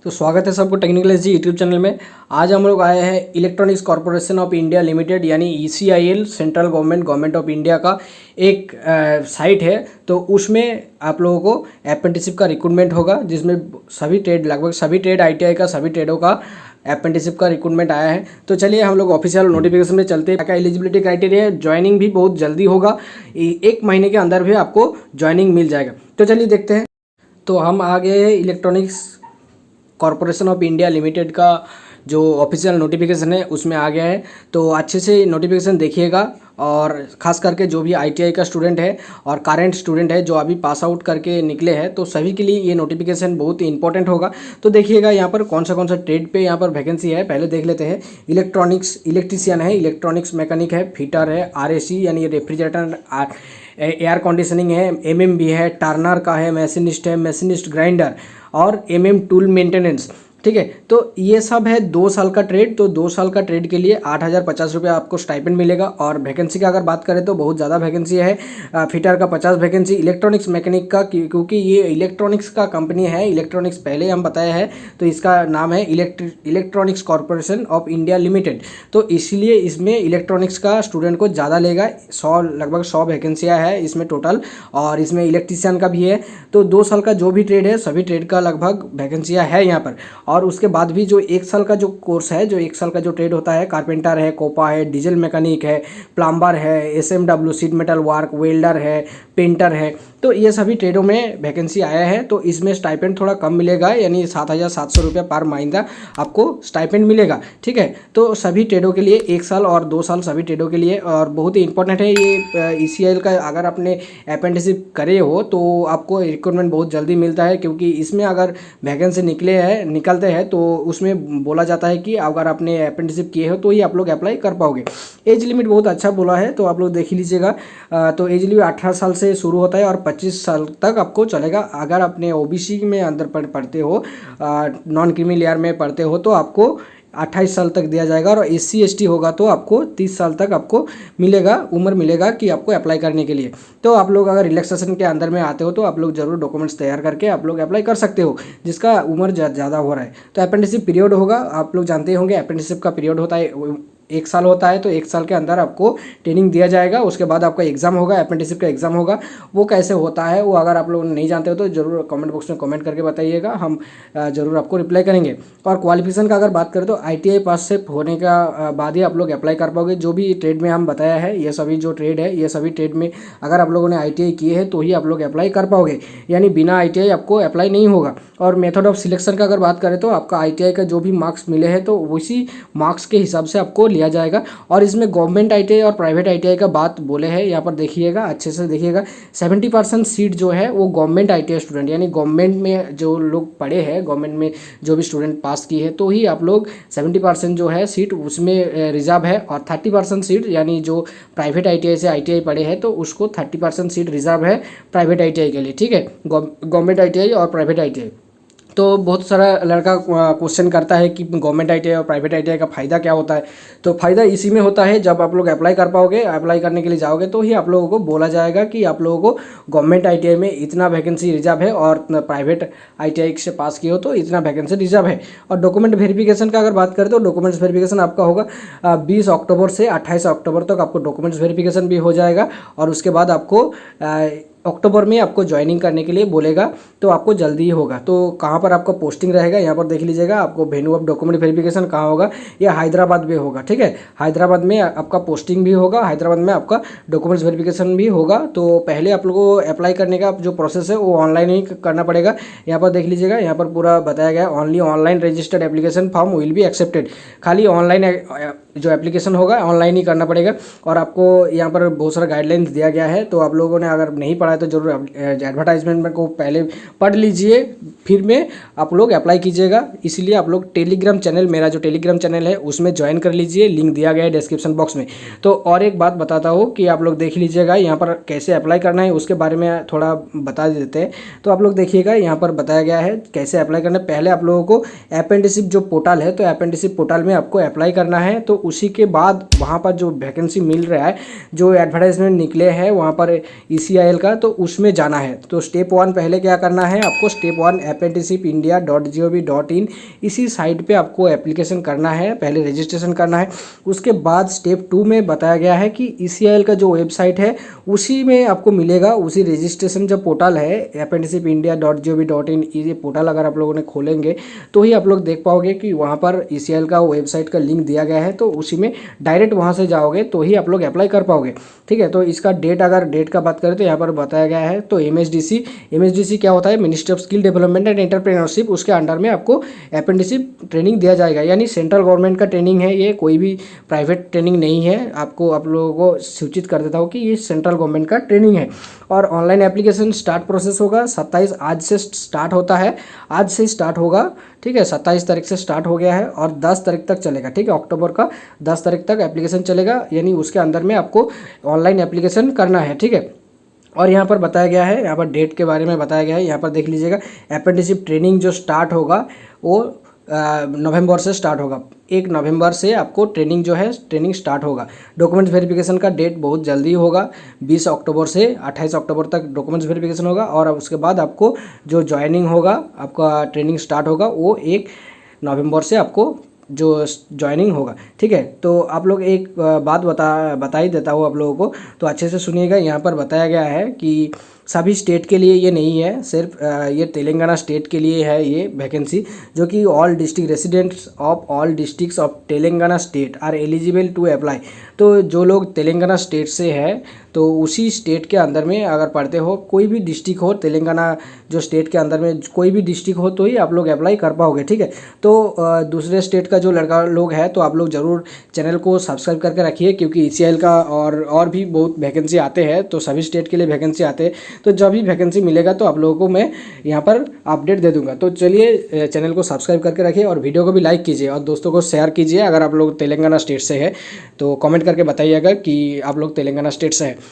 तो स्वागत है सबको टेक्निकल एजी यूट्यूब चैनल में। आज हम लोग आए हैं electronics corporation of India limited यानी ECIL central government of India का एक साइट है। तो उसमें आप लोगों को अप्रेंटिसशिप का रिक्रूटमेंट होगा, जिसमें सभी ट्रेड लगभग सभी ट्रेड ITI का सभी ट्रेडों का अप्रेंटिसशिप का रिक्रूटमेंट आया है। तो चलिए हम लोग ऑफिशियल नोटिफिकेशन में चलते हैं। क्या एलिजिबिलिटी क्राइटेरिया है, ज्वाइनिंग भी बहुत जल्दी होगा, 1 महीने के अंदर भी आपको ज्वाइनिंग मिल जाएगा। तो चलिए देखते हैं। तो हम आ गए हैं electronics corporation of India limited का जो ऑफिशियल नोटिफिकेशन है उसमें आ गया है। तो अच्छे से नोटिफिकेशन देखिएगा, और ख़ास करके जो भी ITI का स्टूडेंट है और करेंट स्टूडेंट है जो अभी पास आउट करके निकले हैं, तो सभी के लिए ये नोटिफिकेशन बहुत ही इंपॉर्टेंट होगा। तो देखिएगा यहाँ पर कौन सा ट्रेड पे यहाँ पर वैकेंसी है, पहले देख लेते हैं। इलेक्ट्रीशियन है, इलेक्ट्रॉनिक्स मैकेनिक है, फिटर है, RAC यानी रेफ्रिजरेटर एयर कंडीशनिंग है, MMB है, टर्नर का है, मशीनिस्ट ग्राइंडर और टूल मेंटेनेंस। ठीक है, तो ये सब है 2 साल का ट्रेड। तो 2 साल का ट्रेड के लिए 8,050 रुपये आपको स्टाइपेंड मिलेगा। और वैकेंसी का अगर बात करें तो बहुत ज़्यादा वैकेंसी है। फिटर का 50 वैकेंसी, इलेक्ट्रॉनिक्स मैकेनिक का, क्योंकि ये इलेक्ट्रॉनिक्स का कंपनी है, इलेक्ट्रॉनिक्स पहले हम बताया है, तो इसका नाम है electronics corporation of India limited. तो इसलिए इसमें इलेक्ट्रॉनिक्स का स्टूडेंट को ज़्यादा लेगा। लगभग 100 वैकेंसियाँ है इसमें टोटल, और इसमें इलेक्ट्रीशियन का भी है। तो 2 साल का जो भी ट्रेड है सभी ट्रेड का लगभग वैकेंसियाँ है यहाँ पर। और उसके बाद भी जो 1 साल का जो कोर्स है, जो 1 साल का जो ट्रेड होता है, कारपेंटर है, कोपा है, डीजल मैकेनिक है, प्लम्बर है, SMW seat metal work, welder है, पेंटर है, तो ये सभी ट्रेडों में वैकेंसी आया है। तो इसमें स्टाइपेंड थोड़ा कम मिलेगा, यानी 7,700 रुपये पर महीना आपको स्टाइपेंड मिलेगा। ठीक है, तो सभी ट्रेडों के लिए 1 साल और 2 साल सभी ट्रेडों के लिए, और बहुत ही इंपॉर्टेंट है ये ECIL का। अगर आपने अप्रेंटिसशिप करे हो तो आपको रिक्रूटमेंट बहुत जल्दी मिलता है, क्योंकि इसमें अगर वैकेंसी निकलते हैं तो उसमें बोला जाता है कि अगर आपने अप्रेंटिसशिप किए हो तो ही आप लोग अप्लाई कर पाओगे। एज लिमिट बहुत अच्छा बोला है, तो आप लोग देख ही लीजिएगा। तो एज लिमिट 18 साल से शुरू होता है और 25 साल तक आपको चलेगा। अगर आपने OBC में अंदर पढ़ते हो, नॉन क्रीमी लेयर में पढ़ते हो, तो आपको 28 साल तक दिया जाएगा। और SC ST होगा तो आपको 30 साल तक आपको उम्र मिलेगा कि आपको अप्लाई करने के लिए। तो आप लोग अगर रिलैक्सेशन के अंदर में आते हो तो आप लोग जरूर डॉक्यूमेंट्स तैयार करके आप लोग अप्लाई कर सकते हो, जिसका उम्र ज़्यादा हो रहा है। तो अप्रेंटिसशिप पीरियड होगा, आप लोग जानते होंगे अप्रेंटिसशिप का पीरियड होता है 1 साल होता है। तो 1 साल के अंदर आपको ट्रेनिंग दिया जाएगा, उसके बाद आपका एग्जाम होगा, अप्रेंटिसशिप का एग्जाम होगा। वो कैसे होता है वो अगर आप लोग नहीं जानते हो तो जरूर कमेंट बॉक्स में कमेंट करके बताइएगा, हम जरूर आपको रिप्लाई करेंगे। और क्वालिफिकेशन का अगर बात करें तो ITI पास से होने का बाद ही आप लोग अप्लाई कर पाओगे। जो भी ट्रेड में हम बताया है, ये सभी जो ट्रेड है, ये सभी ट्रेड में अगर आप लोगों ने ITI किए हैं तो ही आप लोग अप्लाई कर पाओगे, यानी बिना ITI आपको अप्लाई नहीं होगा। और मेथड ऑफ सिलेक्शन का अगर बात करें तो आपका ITI का जो भी मार्क्स मिले हैं तो उसी मार्क्स के हिसाब से आपको लिया जाएगा। और इसमें गवर्नमेंट ITI और प्राइवेट ITI का बात बोले हैं, यहाँ पर देखिएगा, अच्छे से देखिएगा। 70% सीट जो है वो गवर्नमेंट ITI स्टूडेंट, यानी गवर्नमेंट में जो लोग पढ़े हैं, गवर्नमेंट में जो भी स्टूडेंट पास किए हैं, तो ही आप लोग 70% जो है सीट उसमें रिजर्व है। और 30% सीट, यानी जो प्राइवेट ITI से ITI पढ़े हैं तो उसको 30% सीट रिजर्व है प्राइवेट ITI के लिए। ठीक है, गवर्नमेंट ITI और प्राइवेट ITI। तो बहुत सारा लड़का क्वेश्चन करता है कि गवर्नमेंट ITI और प्राइवेट ITI का फ़ायदा क्या होता है। तो फ़ायदा इसी में होता है, जब आप लोग अप्लाई कर पाओगे, अप्लाई करने के लिए जाओगे तो ही आप लोगों को बोला जाएगा कि आप लोगों को गवर्नमेंट ITI में इतना वैकेंसी रिजर्व है और प्राइवेट ITI से पास किए हो तो इतना वैकेंसी रिजर्व है। और डॉक्यूमेंट वेरिफिकेशन का अगर बात करें तो डॉक्यूमेंट्स वेरिफिकेशन आपका होगा 20 अक्टूबर से 28 अक्टूबर तक आपको डॉक्यूमेंट्स वेरिफिकेशन भी हो जाएगा। और उसके बाद आपको अक्टूबर में आपको ज्वाइनिंग करने के लिए बोलेगा, तो आपको जल्दी ही होगा। तो कहाँ पर आपका पोस्टिंग रहेगा यहाँ पर देख लीजिएगा। आपको वेन्यू ऑफ डॉक्यूमेंट वेरिफिकेशन कहाँ होगा, ये हैदराबाद में होगा। ठीक है, हैदराबाद में आपका पोस्टिंग भी होगा, हैदराबाद में आपका डॉक्यूमेंट्स वेरिफिकेशन भी होगा। तो पहले आप लोगों को अप्लाई करने का जो प्रोसेस है वो ऑनलाइन ही करना पड़ेगा। यहाँ पर देख लीजिएगा, यहाँ पर पूरा बताया गया है, only online registered application form will be accepted. खाली ऑनलाइन जो एप्लीकेशन होगा ऑनलाइन ही करना पड़ेगा। और आपको यहाँ पर बहुत सारा गाइडलाइंस दिया गया है, तो आप लोगों ने अगर नहीं पढ़ा है तो जरूर एडवर्टाइजमेंट को पहले पढ़ लीजिए, फिर में आप लोग अप्लाई कीजिएगा। इसलिए आप लोग टेलीग्राम चैनल, मेरा जो टेलीग्राम चैनल है उसमें ज्वाइन कर लीजिए, लिंक दिया गया है डिस्क्रिप्शन बॉक्स में। तो और एक बात बताता हूँ कि आप लोग देख लीजिएगा, यहाँ पर कैसे अप्लाई करना है उसके बारे में थोड़ा बता देते हैं। तो आप लोग देखिएगा, यहाँ पर बताया गया है कैसे अप्लाई करना है। पहले आप लोगों को अप्रेंटिसशिप जो पोर्टल है, तो अप्रेंटिसशिप पोर्टल में आपको अप्लाई करना है। तो उसी के बाद वहाँ पर जो वैकेंसी मिल रहा है, जो एडवर्टाइजमेंट निकले हैं वहाँ पर ECIL का, तो उसमें जाना है। तो स्टेप 1 पहले क्या करना है आपको, स्टेप 1 apprenticeshipindia.gov.in इसी साइट पे आपको एप्लीकेशन करना है, पहले रजिस्ट्रेशन करना है। उसके बाद स्टेप 2 में बताया गया है कि ECIL का जो वेबसाइट है उसी में आपको मिलेगा, उसी रजिस्ट्रेशन जो पोर्टल है apprenticeshipindia.gov.in, ये पोर्टल अगर आप लोगों ने खोलेंगे तो ही आप लोग देख पाओगे कि वहाँ पर ECIL का वेबसाइट का लिंक दिया गया है। तो उसी में डायरेक्ट वहाँ से जाओगे तो ही आप लोग अप्लाई कर पाओगे, ठीक है। तो इसका डेट, अगर डेट का बात करें तो यहाँ पर बताया गया है। तो MSDC क्या होता है, ministry of skill development and entrepreneurship, उसके अंडर में आपको अप्रेंटिसशिप ट्रेनिंग दिया जाएगा, यानी सेंट्रल गवर्नमेंट का ट्रेनिंग है ये, कोई भी प्राइवेट ट्रेनिंग नहीं है। आपको आप लोगों को सूचित कर देता हूँ कि ये सेंट्रल गवर्नमेंट का ट्रेनिंग है। और ऑनलाइन एप्लीकेशन स्टार्ट प्रोसेस होगा 27, आज से स्टार्ट होता है, आज से स्टार्ट होगा, ठीक है। 27 तारीख से स्टार्ट हो गया है और 10 तारीख तक चलेगा, ठीक है। अक्टूबर का 10 तारीख तक एप्लीकेशन चलेगा, यानी उसके अंदर में आपको ऑनलाइन एप्लीकेशन करना है, ठीक है। और यहाँ पर बताया गया है, यहाँ पर डेट के बारे में बताया गया है, यहाँ पर देख लीजिएगा। अप्रेंटिसशिप ट्रेनिंग जो स्टार्ट होगा वो नवंबर से स्टार्ट होगा। 1 नवंबर से आपको ट्रेनिंग जो है ट्रेनिंग स्टार्ट होगा। डॉक्यूमेंट्स वेरिफिकेशन का डेट बहुत जल्दी होगा, 20 अक्टूबर से 28 अक्टूबर तक डॉक्यूमेंट्स वेरिफिकेशन होगा। और उसके बाद आपको जो ज्वाइनिंग होगा, आपका ट्रेनिंग स्टार्ट होगा, वो 1 नवंबर से आपको जो ज्वाइनिंग होगा, ठीक है। तो आप लोग एक बात बता ही देता हूँ आप लोगों को, तो अच्छे से सुनिएगा। यहाँ पर बताया गया है कि सभी स्टेट के लिए ये नहीं है, सिर्फ ये तेलंगाना स्टेट के लिए है ये वैकेंसी, जो कि all district residents of all districts of Telangana state are eligible to apply. तो जो लोग तेलंगाना स्टेट से है तो उसी स्टेट के अंदर में अगर पढ़ते हो, कोई भी डिस्ट्रिक्ट हो तेलंगाना जो स्टेट के अंदर में कोई भी डिस्ट्रिक्ट हो तो ही आप लोग अप्लाई कर पाओगे, ठीक है। तो दूसरे स्टेट का जो लड़का लोग है तो आप लोग ज़रूर चैनल को सब्सक्राइब करके रखिए, क्योंकि ECIL का और भी बहुत वैकेंसी आते हैं, तो सभी स्टेट के लिए वैकेंसी आते हैं। तो जब भी वैकेंसी मिलेगा तो आप लोगों को मैं यहाँ पर अपडेट दे दूंगा। तो चलिए चैनल को सब्सक्राइब करके रखिए और वीडियो को भी लाइक कीजिए और दोस्तों को शेयर कीजिए। अगर आप लोग तेलंगाना स्टेट से है तो कमेंट करके बताइएगा कि आप लोग तेलंगाना स्टेट से है।